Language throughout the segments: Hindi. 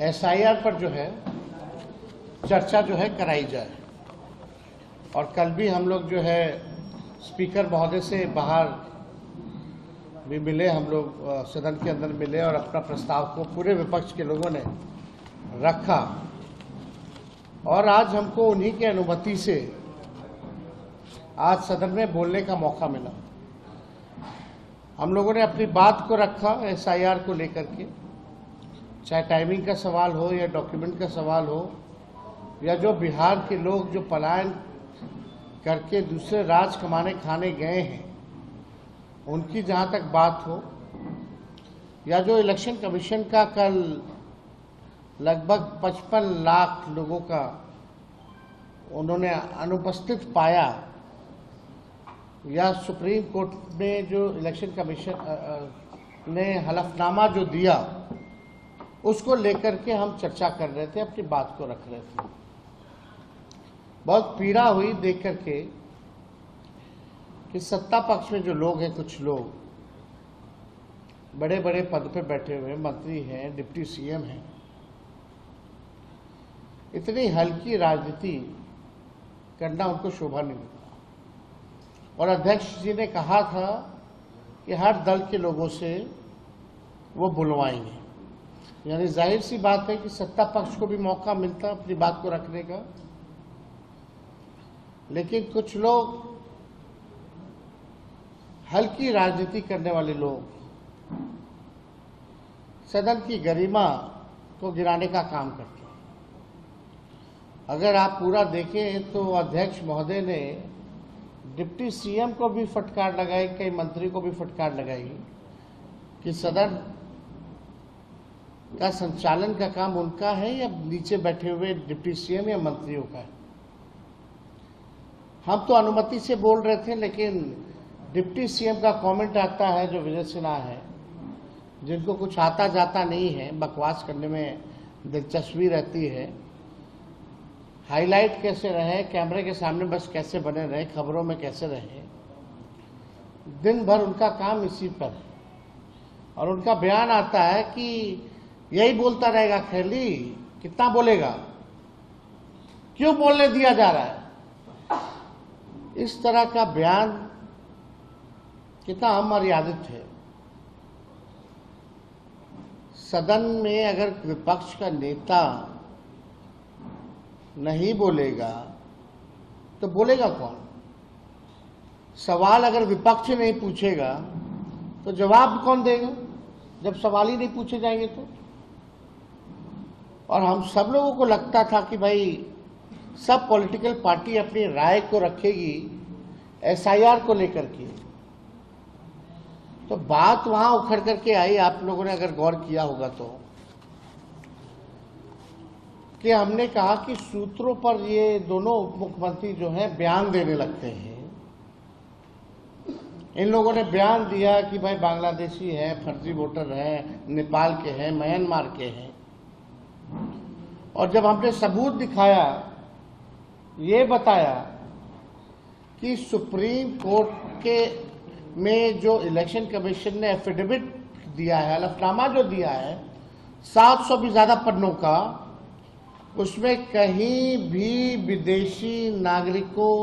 एसआईआर पर जो है चर्चा जो है कराई जाए। और कल भी हम लोग जो है स्पीकर महोदय से बाहर भी मिले, हम लोग सदन के अंदर मिले और अपना प्रस्ताव को पूरे विपक्ष के लोगों ने रखा। और आज हमको उन्हीं की अनुमति से आज सदन में बोलने का मौका मिला। हम लोगों ने अपनी बात को रखा एसआईआर को लेकर के, चाहे टाइमिंग का सवाल हो या डॉक्यूमेंट का सवाल हो, या जो बिहार के लोग जो पलायन करके दूसरे राज्य कमाने खाने गए हैं उनकी जहाँ तक बात हो, या जो इलेक्शन कमीशन का कल लगभग 55 लाख लोगों का उन्होंने अनुपस्थित पाया, या सुप्रीम कोर्ट में जो इलेक्शन कमीशन ने हलफनामा जो दिया उसको लेकर के हम चर्चा कर रहे थे, अपनी बात को रख रहे थे। बहुत पीड़ा हुई देख करके कि सत्ता पक्ष में जो लोग हैं, कुछ लोग बड़े बड़े पद पे बैठे हुए मंत्री हैं, डिप्टी सीएम हैं, इतनी हल्की राजनीति करना उनको शोभा नहीं देता। और अध्यक्ष जी ने कहा था कि हर दल के लोगों से वो बुलवाएंगे, यानी जाहिर सी बात है कि सत्ता पक्ष को भी मौका मिलता अपनी बात को रखने का। लेकिन कुछ लोग हल्की राजनीति करने वाले लोग सदन की गरिमा को गिराने का काम करते हैं। अगर आप पूरा देखें तो अध्यक्ष महोदय ने डिप्टी सीएम को भी फटकार लगाई, कई मंत्री को भी फटकार लगाई कि सदन का संचालन का काम उनका है या नीचे बैठे हुए डिप्टी सीएम या मंत्रियों का है। हम तो अनुमति से बोल रहे थे, लेकिन डिप्टी सीएम का कमेंट आता है जो विजय सिन्हा है, जिनको कुछ आता जाता नहीं है, बकवास करने में दिलचस्पी रहती है, हाईलाइट कैसे रहे, कैमरे के सामने बस कैसे बने रहे, खबरों में कैसे रहे, दिन भर उनका काम इसी पर है। और उनका बयान आता है कि यही बोलता रहेगा, खैली कितना बोलेगा, क्यों बोलने दिया जा रहा है। इस तरह का बयान कितना अमर्यादित है। सदन में अगर विपक्ष का नेता नहीं बोलेगा तो बोलेगा कौन? सवाल अगर विपक्ष नहीं पूछेगा तो जवाब कौन देगा, जब सवाल ही नहीं पूछे जाएंगे तो। और हम सब लोगों को लगता था कि भाई सब पॉलिटिकल पार्टी अपनी राय को रखेगी एसआईआर को लेकर के, तो बात वहां उखड़ करके आई। आप लोगों ने अगर गौर किया होगा तो कि हमने कहा कि सूत्रों पर ये दोनों उप मुख्यमंत्री जो हैं बयान देने लगते हैं। इन लोगों ने बयान दिया कि भाई बांग्लादेशी हैं, फर्जी वोटर हैं, नेपाल के हैं, म्यांमार के हैं। और जब हमने सबूत दिखाया, ये बताया कि सुप्रीम कोर्ट के में जो इलेक्शन कमीशन ने एफिडेविट दिया है, हलफनामा जो दिया है 700 भी ज्यादा पन्नों का, उसमें कहीं भी विदेशी नागरिकों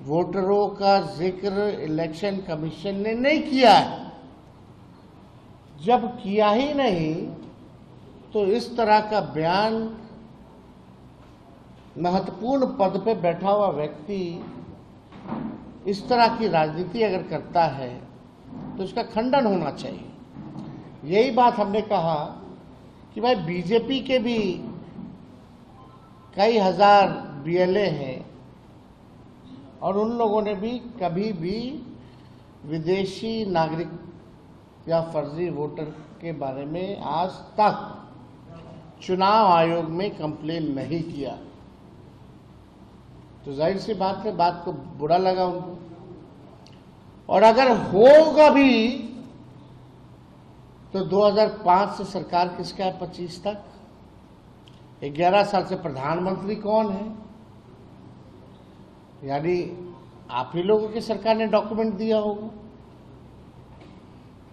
वोटरों का जिक्र इलेक्शन कमीशन ने नहीं किया है। जब किया ही नहीं तो इस तरह का बयान महत्वपूर्ण पद पे बैठा हुआ व्यक्ति इस तरह की राजनीति अगर करता है तो इसका खंडन होना चाहिए। यही बात हमने कहा कि भाई बीजेपी के भी कई हजार बीएलए हैं और उन लोगों ने भी कभी भी विदेशी नागरिक या फर्जी वोटर के बारे में आज तक चुनाव आयोग में कंप्लेन नहीं किया। तो जाहिर सी बात है, बात को बुरा लगा उनको। और अगर होगा भी तो 2005 से सरकार किसका है 25 तक, 11 साल से प्रधानमंत्री कौन है? यानी आप ही लोगों की सरकार ने डॉक्यूमेंट दिया होगा।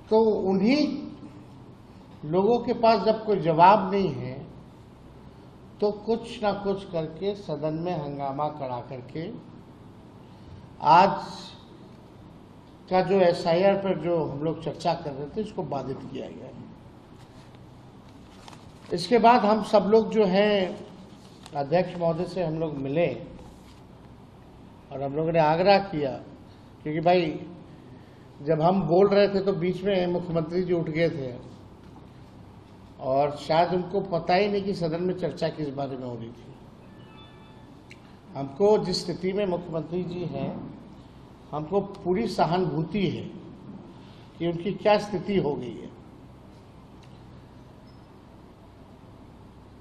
तो उन्हीं लोगों के पास जब कोई जवाब नहीं है तो कुछ ना कुछ करके सदन में हंगामा खड़ा करके आज का जो एसआईआर पर जो हम लोग चर्चा कर रहे थे इसको बाधित किया गया। इसके बाद हम सब लोग जो हैं अध्यक्ष महोदय से हम लोग मिले और हम लोगों ने आग्रह किया, क्योंकि भाई जब हम बोल रहे थे तो बीच में मुख्यमंत्री जी उठ गए थे और शायद उनको पता ही नहीं कि सदन में चर्चा किस बारे में हो रही थी। हमको जिस स्थिति में मुख्यमंत्री जी हैं, हमको पूरी सहानुभूति है कि उनकी क्या स्थिति हो गई है।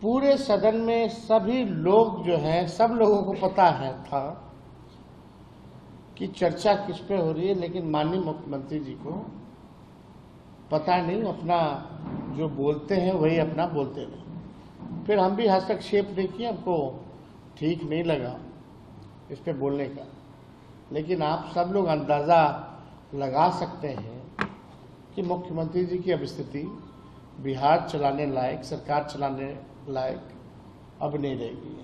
पूरे सदन में सभी लोग जो हैं, सब लोगों को पता है था कि चर्चा किस पे हो रही है, लेकिन माननीय मुख्यमंत्री जी को पता नहीं, अपना जो बोलते हैं वही अपना बोलते रहे। फिर हम भी हस्तक्षेप नहीं किए, हमको ठीक नहीं लगा इस पे बोलने का, लेकिन आप सब लोग अंदाज़ा लगा सकते हैं कि मुख्यमंत्री जी की अब स्थिति बिहार चलाने लायक, सरकार चलाने लायक अब नहीं रहेगी।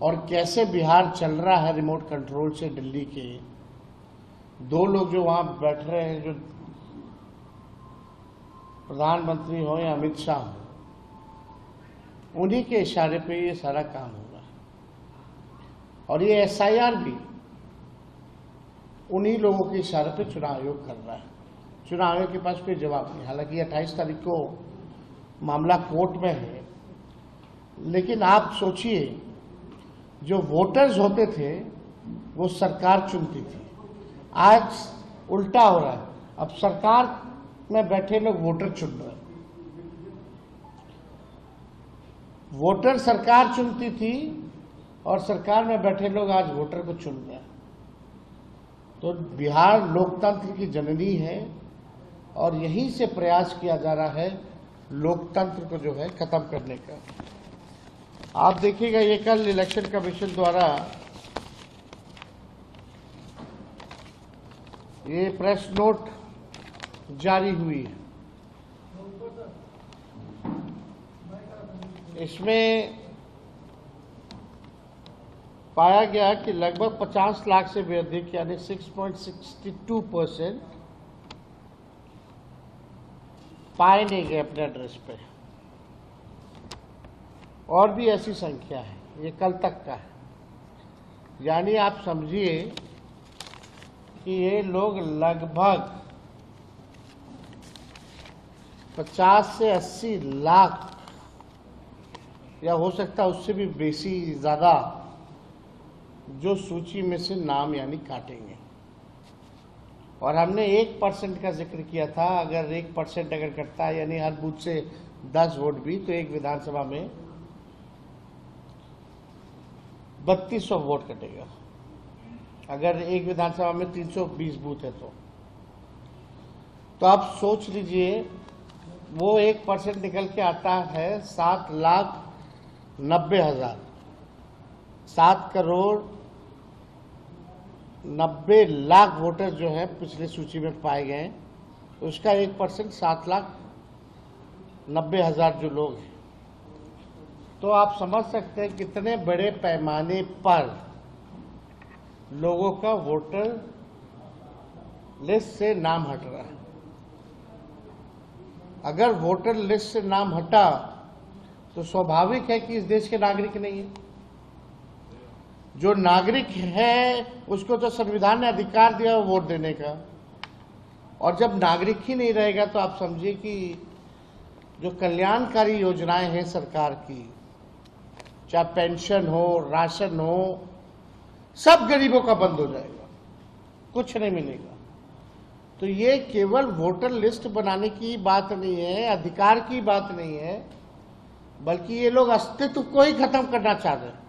और कैसे बिहार चल रहा है रिमोट कंट्रोल से दिल्ली के दो लोग जो वहाँ बैठ रहे हैं, जो प्रधानमंत्री हो या अमित शाह हो, उन्हीं के इशारे पे ये सारा काम हो रहा है। और ये एसआईआर भी उन्हीं लोगों के इशारे पे चुनाव आयोग कर रहा है। चुनाव आयोग के पास कोई जवाब नहीं। हालांकि 28 तारीख को मामला कोर्ट में है, लेकिन आप सोचिए, जो वोटर्स होते थे वो सरकार चुनती थी, आज उल्टा हो रहा है। अब सरकार में बैठे लोग वोटर चुन रहे हैं। वोटर सरकार चुनती थी और सरकार में बैठे लोग आज वोटर को चुन रहे हैं। तो बिहार लोकतंत्र की जननी है और यहीं से प्रयास किया जा रहा है लोकतंत्र को जो है खत्म करने का। आप देखिएगा, ये कल इलेक्शन कमीशन द्वारा ये प्रेस नोट जारी हुई है। इसमें पाया गया कि लगभग 50 लाख से भी अधिक यानी 6.62% पाए नहीं गए अपने एड्रेस पे। और भी ऐसी संख्या है, ये कल तक का है। यानी आप समझिए कि ये लोग लगभग 50 से 80 लाख या हो सकता है उससे भी बेसी ज़्यादा जो सूची में से नाम यानी काटेंगे। और हमने 1% का जिक्र किया था। अगर 1% अगर कटता है यानी हर बूथ से 10 वोट भी, तो एक विधानसभा में 3200 वोट कटेगा। अगर एक विधानसभा में 320 बूथ है तो आप सोच लीजिए, वो 1% निकल के आता है 7,90,000, 7,90,00,000 वोटर जो है पिछले सूची में पाए गए। उसका 1% 7,90,000 जो लोग हैं, तो आप समझ सकते हैं कितने बड़े पैमाने पर लोगों का वोटर लिस्ट से नाम हट रहा है। अगर वोटर लिस्ट से नाम हटा तो स्वाभाविक है कि इस देश के नागरिक नहीं है। जो नागरिक है उसको तो संविधान ने अधिकार दिया है वोट देने का, और जब नागरिक ही नहीं रहेगा तो आप समझिए कि जो कल्याणकारी योजनाएं हैं सरकार की, चाहे पेंशन हो, राशन हो, सब गरीबों का बंद हो जाएगा, कुछ नहीं मिलेगा। तो ये केवल वोटर लिस्ट बनाने की बात नहीं है, अधिकार की बात नहीं है, बल्कि ये लोग अस्तित्व को ही खत्म करना चाह रहे हैं।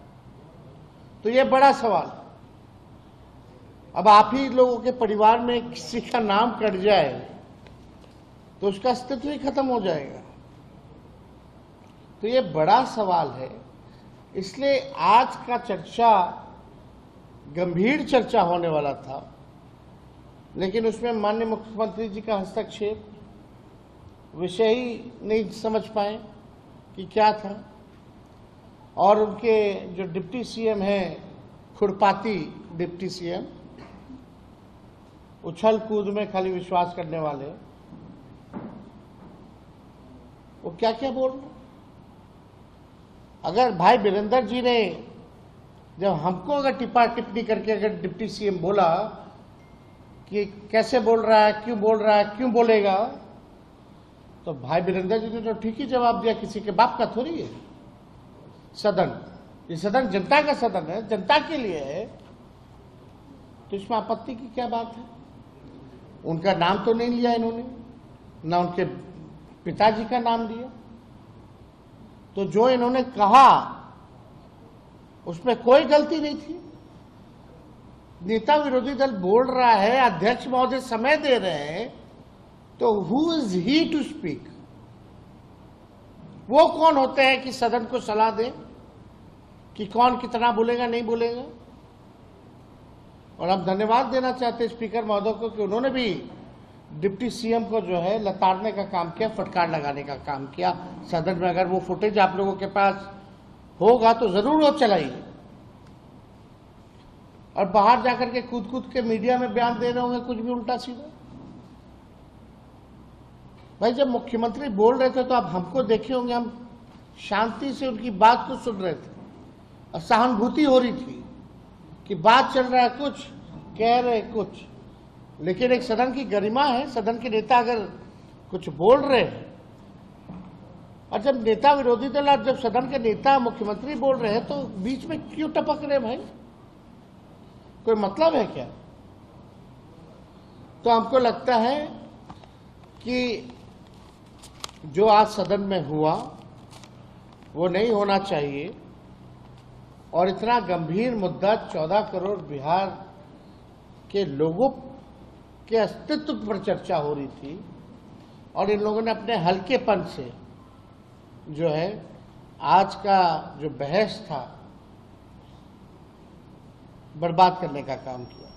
तो ये बड़ा सवाल। अब आप ही लोगों के परिवार में किसी का नाम कट जाए तो उसका अस्तित्व ही खत्म हो जाएगा। तो ये बड़ा सवाल है। इसलिए आज का चर्चा गंभीर चर्चा होने वाला था, लेकिन उसमें माननीय मुख्यमंत्री जी का हस्तक्षेप विषय ही नहीं समझ पाए कि क्या था। और उनके जो डिप्टी सीएम हैं, खुरपाती डिप्टी सीएम, उछल कूद में खाली विश्वास करने वाले, वो क्या क्या बोल रहे। अगर भाई वीरेंद्र जी ने जब हमको अगर टिप्पा टिप्पणी करके अगर डिप्टी सीएम बोला कि कैसे बोल रहा है, क्यों बोल रहा है, क्यों बोलेगा, तो भाई वीरेंद्र जी ने तो ठीक ही जवाब दिया। किसी के बाप का थोड़ी है सदन, ये सदन जनता का सदन है, जनता के लिए है, तो इसमें आपत्ति की क्या बात है। उनका नाम तो नहीं लिया इन्होंने, ना उनके पिताजी का नाम लिया। तो जो इन्होंने कहा उसमें कोई गलती नहीं थी। नेता विरोधी दल बोल रहा है, अध्यक्ष महोदय समय दे रहे हैं, तो who is he to speak. वो कौन होते हैं कि सदन को सलाह दें कि कौन कितना बोलेगा, नहीं बोलेगा। और हम धन्यवाद देना चाहते हैं स्पीकर महोदय को कि उन्होंने भी डिप्टी सीएम को जो है लताड़ने का काम किया, फटकार लगाने का काम किया सदन में। अगर वो फुटेज आप लोगों के पास होगा तो जरूर वो चलाइए। और बाहर जाकर के कूद कूद के मीडिया में बयान दे रहे होंगे कुछ भी उल्टा सीधा। भाई जब मुख्यमंत्री बोल रहे थे तो आप हमको देखे होंगे, हम शांति से उनकी बात को सुन रहे थे और सहानुभूति हो रही थी कि बात चल रहा है कुछ, कह रहे कुछ। लेकिन एक सदन की गरिमा है, सदन के नेता अगर कुछ बोल रहे हैं, और जब नेता विरोधी दल और जब सदन के नेता मुख्यमंत्री बोल रहे हैं तो बीच में क्यों टपक रहे भाई, कोई मतलब है क्या। तो हमको लगता है कि जो आज सदन में हुआ वो नहीं होना चाहिए। और इतना गंभीर मुद्दा 14 करोड़ बिहार के लोगों के अस्तित्व पर चर्चा हो रही थी, और इन लोगों ने अपने हल्केपन से जो है आज का जो बहस था बर्बाद करने का काम किया।